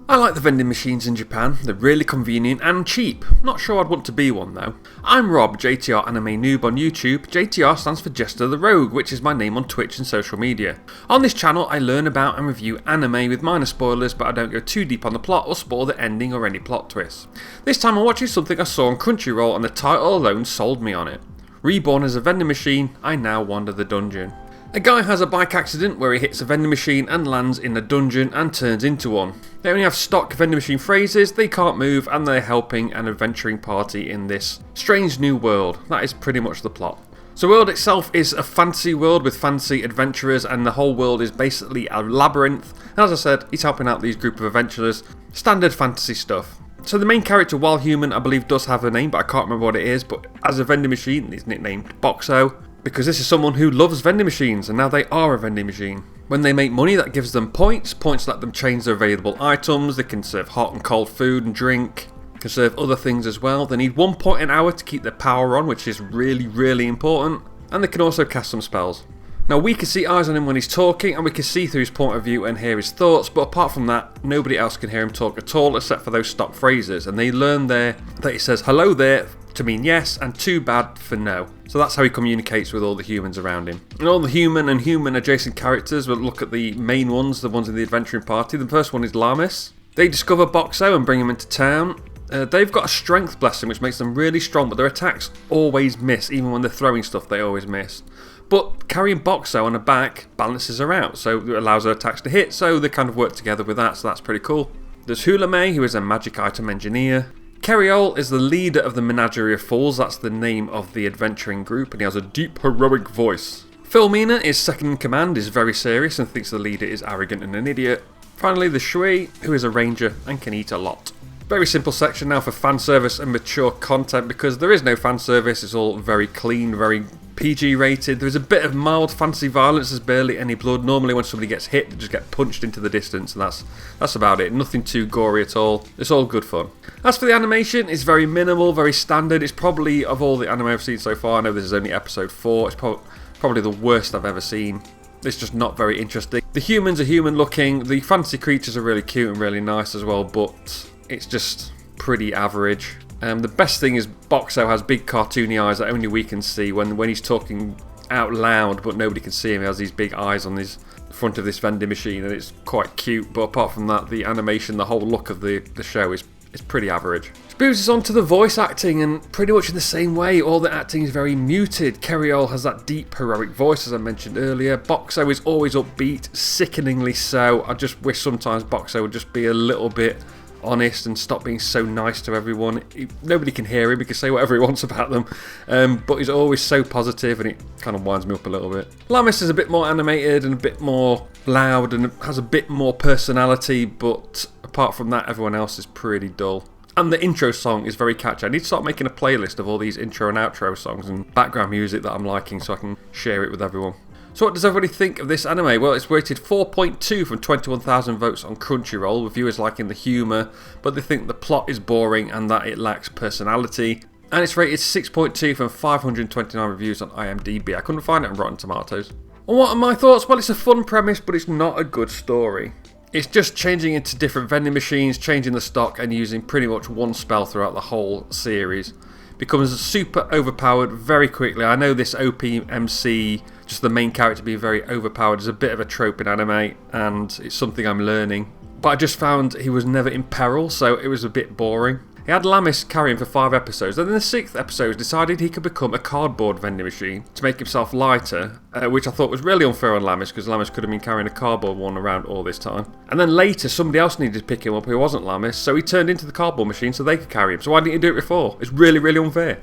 I like the vending machines in Japan, they're really convenient and cheap. Not sure I'd want to be one though. I'm Rob, JTR Anime Noob on YouTube. JTR stands for Jesta ThaRogue, which is my name on Twitch and social media. On this channel I learn about and review anime with minor spoilers, but I don't go too deep on the plot or spoil the ending or any plot twists. This time I'm watching something I saw on Crunchyroll and the title alone sold me on it. Reborn as a vending machine, I now wander the dungeon. A guy has a bike accident where he hits a vending machine and lands in a dungeon and turns into one. They only have stock vending machine phrases, they can't move, and they're helping an adventuring party in this strange new world. That is pretty much the plot. So the world itself is a fantasy world with fancy adventurers, and the whole world is basically a labyrinth. And as I said, he's helping out these group of adventurers. Standard fantasy stuff. So the main character, while human, I believe does have a name, but I can't remember what it is. But as a vending machine, he's nicknamed Boxo, because this is someone who loves vending machines, and now they are a vending machine. When they make money, that gives them points. Points let them change their available items. They can serve hot and cold food and drink. They can serve other things as well. They need 1 point an hour to keep their power on, which is really important. And they can also cast some spells. Now we can see eyes on him when he's talking, and we can see through his point of view and hear his thoughts, but apart from that, nobody else can hear him talk at all except for those stock phrases. And they learn there that he says hello there to mean yes and too bad for no. So that's how he communicates with all the humans around him. And all the human and human adjacent characters, we'll look at the main ones, the ones in the adventuring party. The first one is Lamis. They discover Boxo and bring him into town. They've got a strength blessing which makes them really strong, but their attacks always miss. Even when they're throwing stuff, they always miss. But carrying Boxo on her back balances her out, so it allows her attacks to hit, so they kind of work together with that, so that's pretty cool. There's Hulame, who is a magic item engineer. Keriol is the leader of the Menagerie of Fools, that's the name of the adventuring group, and he has a deep, heroic voice. Philmina is second in command, is very serious and thinks the leader is arrogant and an idiot. Finally, there's Shui, who is a ranger and can eat a lot. Very simple section now for fan service and mature content, because there is no fan service, it's all very clean, very PG rated. There's a bit of mild fantasy violence, there's barely any blood. Normally when somebody gets hit, they just get punched into the distance, and that's about it. Nothing too gory at all. It's all good fun. As for the animation, it's very minimal, very standard. It's probably, of all the anime I've seen so far, I know this is only episode 4, it's probably the worst I've ever seen. It's just not very interesting. The humans are human looking, the fantasy creatures are really cute and really nice as well, but it's just pretty average. The best thing is Boxo has big cartoony eyes that only we can see when he's talking out loud, but nobody can see him. He has these big eyes on his front of this vending machine, and it's quite cute. But apart from that, the animation, the whole look of the show is pretty average. Which moves us on to the voice acting, and pretty much in the same way, all the acting is very muted. Keriol has that deep, heroic voice, as I mentioned earlier. Boxo is always upbeat, sickeningly so. I just wish sometimes Boxo would just be a little bit honest and stop being so nice to everyone. Nobody can hear him, he can say whatever he wants about them, but he's always so positive, and it kind of winds me up a little bit. Lamis is a bit more animated and a bit more loud and has a bit more personality, but apart from that, everyone else is pretty dull. And the intro song is very catchy. I need to start making a playlist of all these intro and outro songs and background music that I'm liking so I can share it with everyone. So what does everybody think of this anime? Well, it's rated 4.2 from 21,000 votes on Crunchyroll, with viewers liking the humour, but they think the plot is boring and that it lacks personality. And it's rated 6.2 from 529 reviews on IMDb. I couldn't find it on Rotten Tomatoes. And what are my thoughts? Well, it's a fun premise, but it's not a good story. It's just changing into different vending machines, changing the stock, and using pretty much one spell throughout the whole series. Becomes super overpowered very quickly. I know this OPMC, just the main character being very overpowered, is a bit of a trope in anime, and it's something I'm learning. But I just found he was never in peril, so it was a bit boring. He had Lamis carry him for 5 episodes, and in the 6th episode decided he could become a cardboard vending machine to make himself lighter, which I thought was really unfair on Lamis, because Lamis could have been carrying a cardboard one around all this time. And then later somebody else needed to pick him up who wasn't Lamis, so he turned into the cardboard machine so they could carry him. So why didn't you do it before? It's really unfair.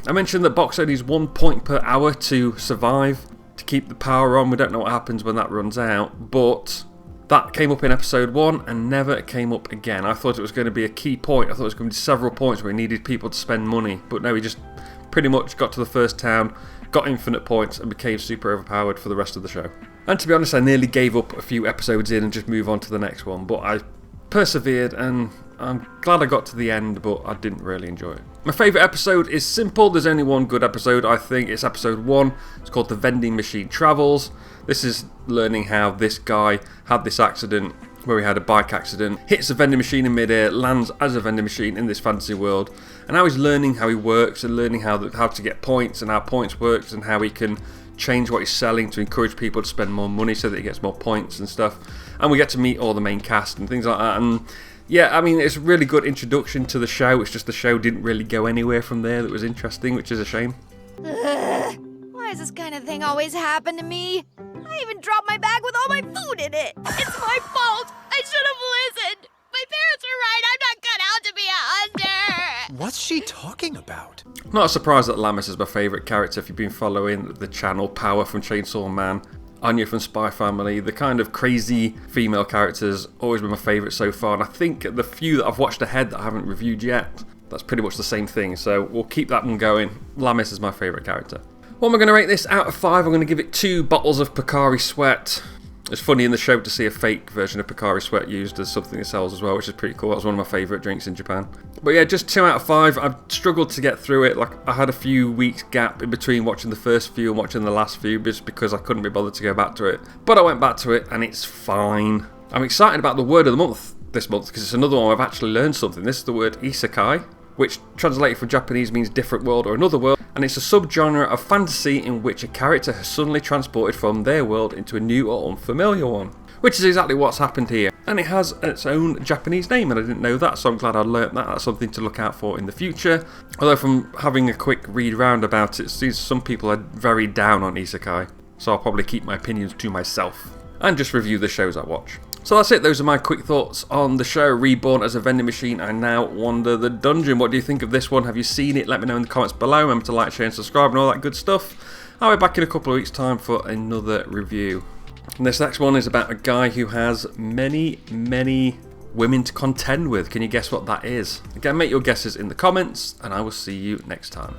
I mentioned that Boxo needs 1 point per hour to survive, to keep the power on. We don't know what happens when that runs out, but that came up in episode 1 and never came up again. I thought it was going to be a key point. I thought it was going to be several points where he needed people to spend money. But no, he just pretty much got to the first town, got infinite points, and became super overpowered for the rest of the show. And to be honest, I nearly gave up a few episodes in and just move on to the next one. But I persevered, and I'm glad I got to the end, but I didn't really enjoy it. My favourite episode is simple. There's only one good episode, I think. It's episode 1. It's called The Vending Machine Travels. This is learning how this guy had this accident where he had a bike accident, hits a vending machine in midair, lands as a vending machine in this fantasy world, and now he's learning how he works and learning how to get points and how points works and how he can change what he's selling to encourage people to spend more money so that he gets more points and stuff. And we get to meet all the main cast and things like that. And yeah, I mean, it's a really good introduction to the show. It's just the show didn't really go anywhere from there that was interesting, which is a shame. Why does this kind of thing always happen to me? I even dropped my bag with all my food in it. It's my fault. I should have listened. My parents were right. I'm not cut out to be a hunter. What's she talking about? Not a surprise that Lammis is my favourite character if you've been following the channel. Power from Chainsaw Man, Anya from Spy Family, the kind of crazy female characters always been my favourite so far, and I think the few that I've watched ahead that I haven't reviewed yet, that's pretty much the same thing, so we'll keep that one going. Lammis is my favourite character. What am I going to rate this out of 5? I'm going to give it 2 bottles of Pocari Sweat. It's funny in the show to see a fake version of Pocari Sweat used as something that sells as well, which is pretty cool. That was one of my favourite drinks in Japan. But yeah, just 2 out of 5. I've struggled to get through it. Like, I had a few weeks gap in between watching the first few and watching the last few just because I couldn't be bothered to go back to it. But I went back to it and it's fine. I'm excited about the word of the month this month because it's another one where I've actually learned something. This is the word isekai, which translated from Japanese means different world or another world, and it's a subgenre of fantasy in which a character has suddenly transported from their world into a new or unfamiliar one, which is exactly what's happened here. And it has its own Japanese name, and I didn't know that, so I'm glad I learnt that. That's something to look out for in the future. Although from having a quick read round about it, it seems some people are very down on isekai, so I'll probably keep my opinions to myself and just review the shows I watch. So that's it, those are my quick thoughts on the show Reborn as a vending machine. I now wander the dungeon. What do you think of this one? Have you seen it? Let me know in the comments below. Remember to like, share and subscribe and all that good stuff. I'll be back in a couple of weeks' time for another review. And this next one is about a guy who has many women to contend with. Can you guess what that is? Again, make your guesses in the comments and I will see you next time.